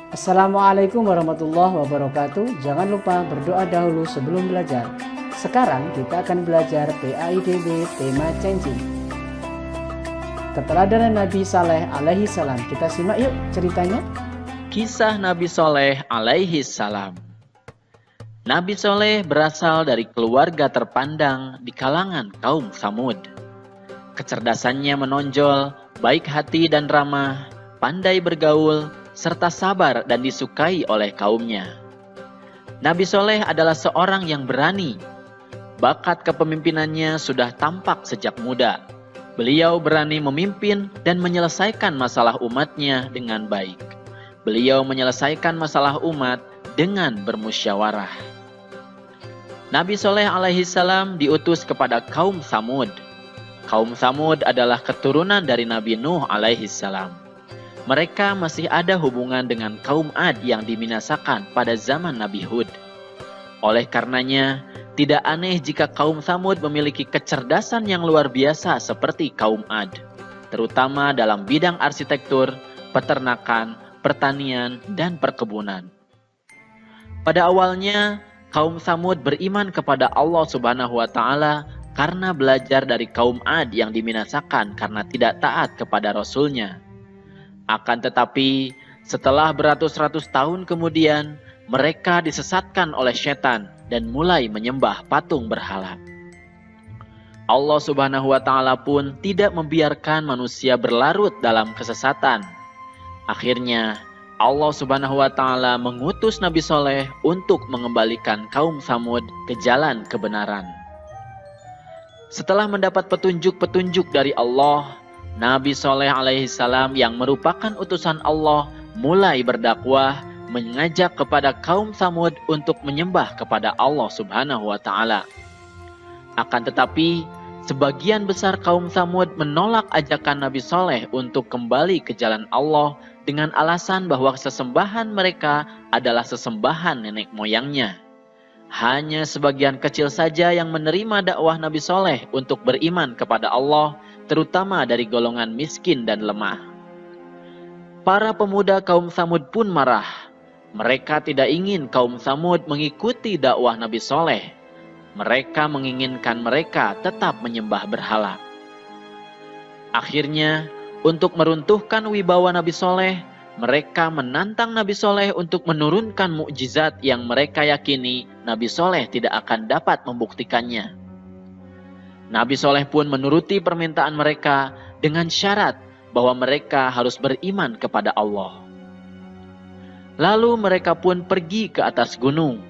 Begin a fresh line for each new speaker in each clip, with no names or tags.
Assalamualaikum warahmatullahi wabarakatuh. Jangan lupa berdoa dahulu sebelum belajar. Sekarang kita akan belajar PAIDB tema changing. Keteladanan Nabi Saleh alaihi salam. Kita simak yuk ceritanya.
Kisah Nabi Soleh alaihi salam. Nabi Soleh berasal dari keluarga terpandang di kalangan kaum Tsamud. Kecerdasannya menonjol, baik hati dan ramah, pandai bergaul, serta sabar dan disukai oleh kaumnya. Nabi Soleh adalah seorang yang berani. Bakat kepemimpinannya sudah tampak sejak muda. Beliau berani memimpin dan menyelesaikan masalah umatnya dengan baik. Beliau menyelesaikan masalah umat dengan bermusyawarah. Nabi Soleh alaihi salam diutus kepada kaum Tsamud. Kaum Tsamud adalah keturunan dari Nabi Nuh alaihi salam. Mereka masih ada hubungan dengan kaum Ad yang dibinasakan pada zaman Nabi Hud. Oleh karenanya, tidak aneh jika kaum Tsamud memiliki kecerdasan yang luar biasa seperti kaum Ad, terutama dalam bidang arsitektur, peternakan, pertanian, dan perkebunan. Pada awalnya, kaum Tsamud beriman kepada Allah Subhanahu wa Ta'ala karena belajar dari kaum Ad yang dibinasakan karena tidak taat kepada Rasulnya. Akan tetapi, setelah beratus-ratus tahun kemudian, mereka disesatkan oleh setan dan mulai menyembah patung berhala. Allah Subhanahu wa Ta'ala pun tidak membiarkan manusia berlarut dalam kesesatan. Akhirnya, Allah Subhanahu wa Ta'ala mengutus Nabi Soleh untuk mengembalikan kaum Tsamud ke jalan kebenaran. Setelah mendapat petunjuk-petunjuk dari Allah, Nabi Soleh alaihi salam yang merupakan utusan Allah mulai berdakwah mengajak kepada kaum Tsamud untuk menyembah kepada Allah Subhanahu wa Ta'ala. Akan tetapi, sebagian besar kaum Tsamud menolak ajakan Nabi Soleh untuk kembali ke jalan Allah dengan alasan bahwa sesembahan mereka adalah sesembahan nenek moyangnya. Hanya sebagian kecil saja yang menerima dakwah Nabi Soleh untuk beriman kepada Allah, terutama dari golongan miskin dan lemah. Para pemuda kaum Tsamud pun marah. Mereka tidak ingin kaum Tsamud mengikuti dakwah Nabi Soleh. Mereka menginginkan mereka tetap menyembah berhala. Akhirnya, untuk meruntuhkan wibawa Nabi Soleh, mereka menantang Nabi Soleh untuk menurunkan mukjizat yang mereka yakini Nabi Soleh tidak akan dapat membuktikannya. Nabi Soleh pun menuruti permintaan mereka dengan syarat bahwa mereka harus beriman kepada Allah. Lalu mereka pun pergi ke atas gunung.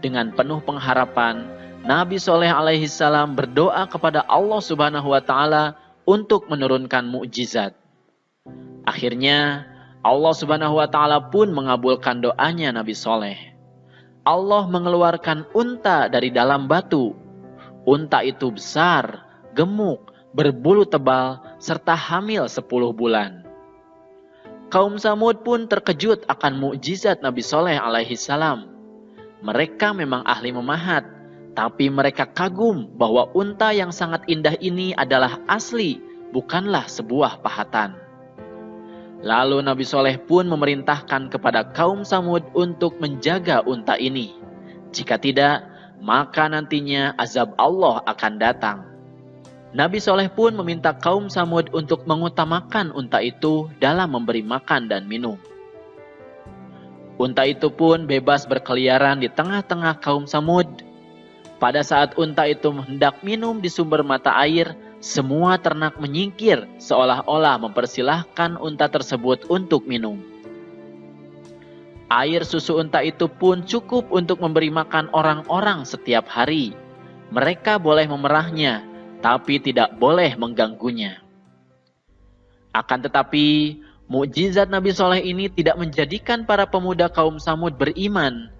Dengan penuh pengharapan, Nabi Soleh alaihi salam berdoa kepada Allah Subhanahu wa Ta'ala untuk menurunkan mukjizat. Akhirnya, Allah Subhanahu wa Ta'ala pun mengabulkan doanya Nabi Soleh. Allah mengeluarkan unta dari dalam batu. Unta itu besar, gemuk, berbulu tebal, serta hamil 10 bulan. Kaum Tsamud pun terkejut akan mukjizat Nabi Soleh alaihi salam. Mereka memang ahli memahat, tapi mereka kagum bahwa unta yang sangat indah ini adalah asli, bukanlah sebuah pahatan. Lalu Nabi Soleh pun memerintahkan kepada kaum Tsamud untuk menjaga unta ini. Jika tidak, maka nantinya azab Allah akan datang. Nabi Soleh pun meminta kaum Tsamud untuk mengutamakan unta itu dalam memberi makan dan minum. Unta itu pun bebas berkeliaran di tengah-tengah kaum Tsamud. Pada saat unta itu hendak minum di sumber mata air, semua ternak menyingkir seolah-olah mempersilahkan unta tersebut untuk minum. Air susu unta itu pun cukup untuk memberi makan orang-orang setiap hari. Mereka boleh memerahnya, tapi tidak boleh mengganggunya. Akan tetapi, mukjizat Nabi Soleh ini tidak menjadikan para pemuda kaum Tsamud beriman.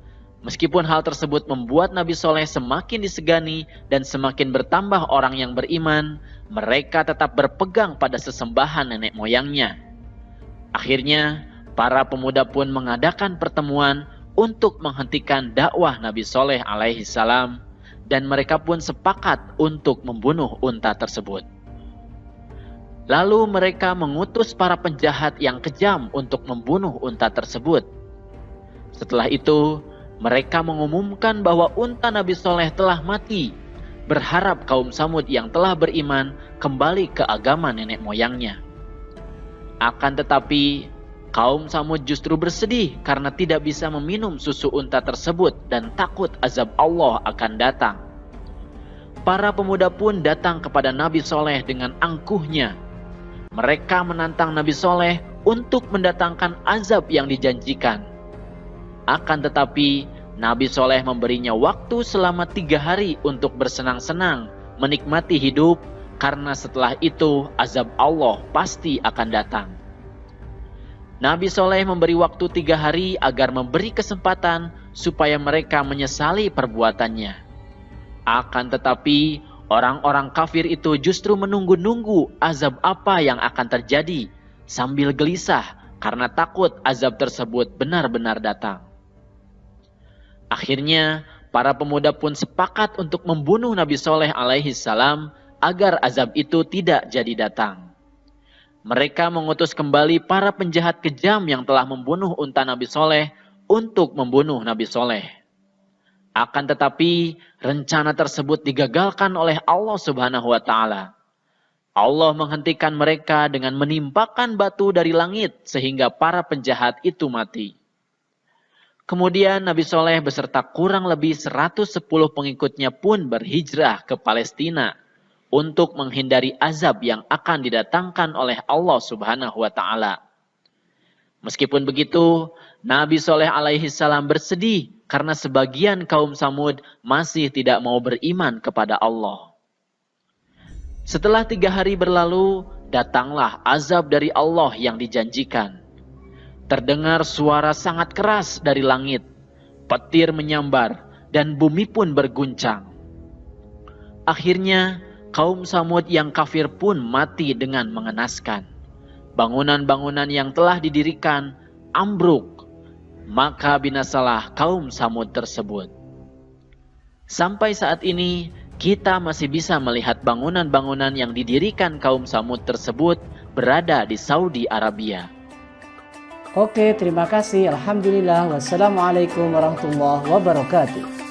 Meskipun hal tersebut membuat Nabi Soleh semakin disegani dan semakin bertambah orang yang beriman, mereka tetap berpegang pada sesembahan nenek moyangnya. Akhirnya, para pemuda pun mengadakan pertemuan untuk menghentikan dakwah Nabi Soleh alaihi salam, dan mereka pun sepakat untuk membunuh unta tersebut. Lalu mereka mengutus para penjahat yang kejam untuk membunuh unta tersebut. Setelah itu, mereka mengumumkan bahwa unta Nabi Soleh telah mati, berharap kaum Samud yang telah beriman kembali ke agama nenek moyangnya. Akan tetapi, kaum Samud justru bersedih karena tidak bisa meminum susu unta tersebut dan takut azab Allah akan datang. Para pemuda pun datang kepada Nabi Soleh dengan angkuhnya. Mereka menantang Nabi Soleh untuk mendatangkan azab yang dijanjikan. Akan tetapi, Nabi Soleh memberinya waktu selama 3 hari untuk bersenang-senang, menikmati hidup, karena setelah itu azab Allah pasti akan datang. Nabi Soleh memberi waktu 3 hari agar memberi kesempatan supaya mereka menyesali perbuatannya. Akan tetapi, orang-orang kafir itu justru menunggu-nunggu azab apa yang akan terjadi, sambil gelisah karena takut azab tersebut benar-benar datang. Akhirnya, para pemuda pun sepakat untuk membunuh Nabi Soleh alaihi salam agar azab itu tidak jadi datang. Mereka mengutus kembali para penjahat kejam yang telah membunuh unta Nabi Soleh untuk membunuh Nabi Soleh. Akan tetapi, rencana tersebut digagalkan oleh Allah Subhanahu wa Ta'ala. Allah menghentikan mereka dengan menimpakan batu dari langit sehingga para penjahat itu mati. Kemudian Nabi Soleh beserta kurang lebih 110 pengikutnya pun berhijrah ke Palestina untuk menghindari azab yang akan didatangkan oleh Allah Subhanahu wa Ta'ala. Meskipun begitu, Nabi Soleh alaihi salam bersedih karena sebagian kaum Samud masih tidak mau beriman kepada Allah. Setelah 3 hari berlalu, datanglah azab dari Allah yang dijanjikan. Terdengar suara sangat keras dari langit, petir menyambar, dan bumi pun berguncang. Akhirnya, kaum Samud yang kafir pun mati dengan mengenaskan. Bangunan-bangunan yang telah didirikan ambruk, maka binasalah kaum Samud tersebut. Sampai saat ini, kita masih bisa melihat bangunan-bangunan yang didirikan kaum Samud tersebut berada di Saudi Arabia.
Oke, terima kasih. Alhamdulillah. Wassalamualaikum warahmatullahi wabarakatuh.